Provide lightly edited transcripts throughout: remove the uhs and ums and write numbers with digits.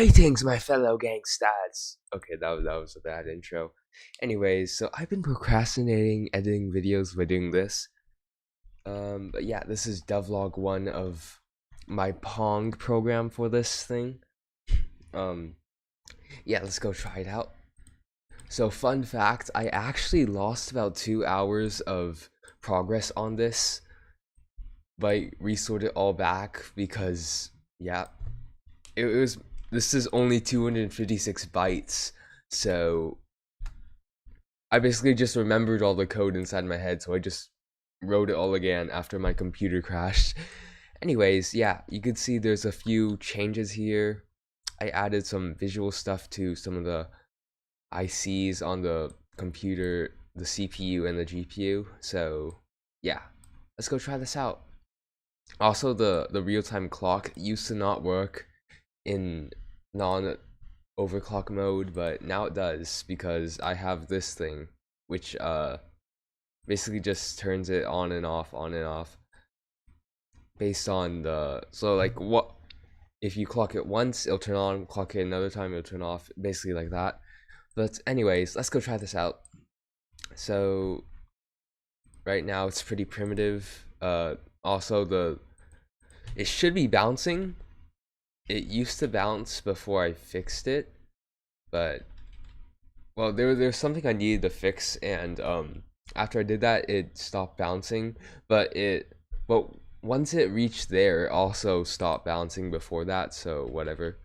Greetings, my fellow gangstas. Okay, that was a bad intro. Anyways, so I've been procrastinating editing videos by doing this. But yeah, this is Devlog 1 of my PONG program for this thing. Yeah, let's go try it out. So fun fact, I actually lost about 2 hours of progress on this, but I restored it all back because yeah, it was this is only 256 bytes, so I basically just remembered all the code inside my head, so I just wrote it all again after my computer crashed. Anyways, yeah, you can see there's a few changes here. I added some visual stuff to some of the ICs on the computer, the CPU and the GPU, so yeah, let's go try this out. Also, the real-time clock used to not work in non-overclock mode, but now it does because I have this thing, which basically just turns it on and off based on so like what if you clock it once, it'll turn on, clock it another time, it'll turn off, basically like that. But anyways, let's go try this out. So right now it's pretty primitive. Also it should be bouncing. It used to bounce before I fixed it, but well, there's something I needed to fix, and after I did that, it stopped bouncing. But once it reached there, it also stopped bouncing before that. So whatever.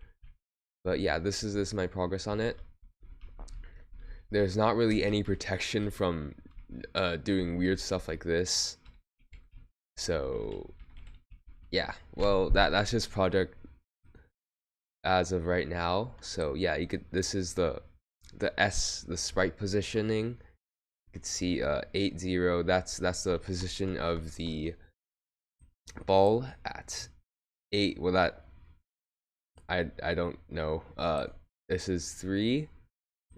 But yeah, this is my progress on it. There's not really any protection from doing weird stuff like this. So yeah, well that's just project as of right now. So yeah, you could, this is the sprite positioning. You could see 8-0, that's the position of the ball at 8. Well, that I don't know. This is 3,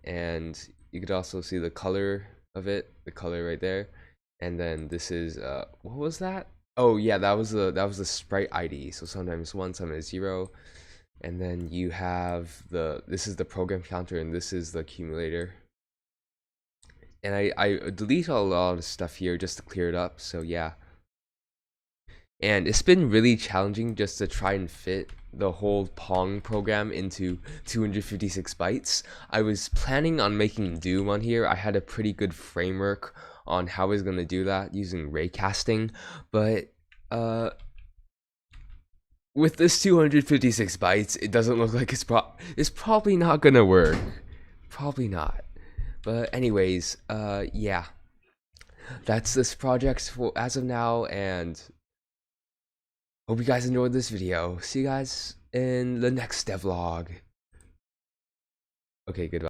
and you could also see the color of it, the color right there. And then this is what was that? Oh yeah, that was the sprite ID. So sometimes 1, sometimes 0. And then you have this is the program counter, and this is the accumulator. And I delete a lot of stuff here just to clear it up, so yeah. And it's been really challenging just to try and fit the whole PONG program into 256 bytes. I was planning on making Doom on here. I had a pretty good framework on how I was going to do that using raycasting, but with this 256 bytes, it doesn't look like it's probably not gonna work. Probably not. But anyways, yeah. That's this project for as of now, and hope you guys enjoyed this video. See you guys in the next devlog. Okay, goodbye.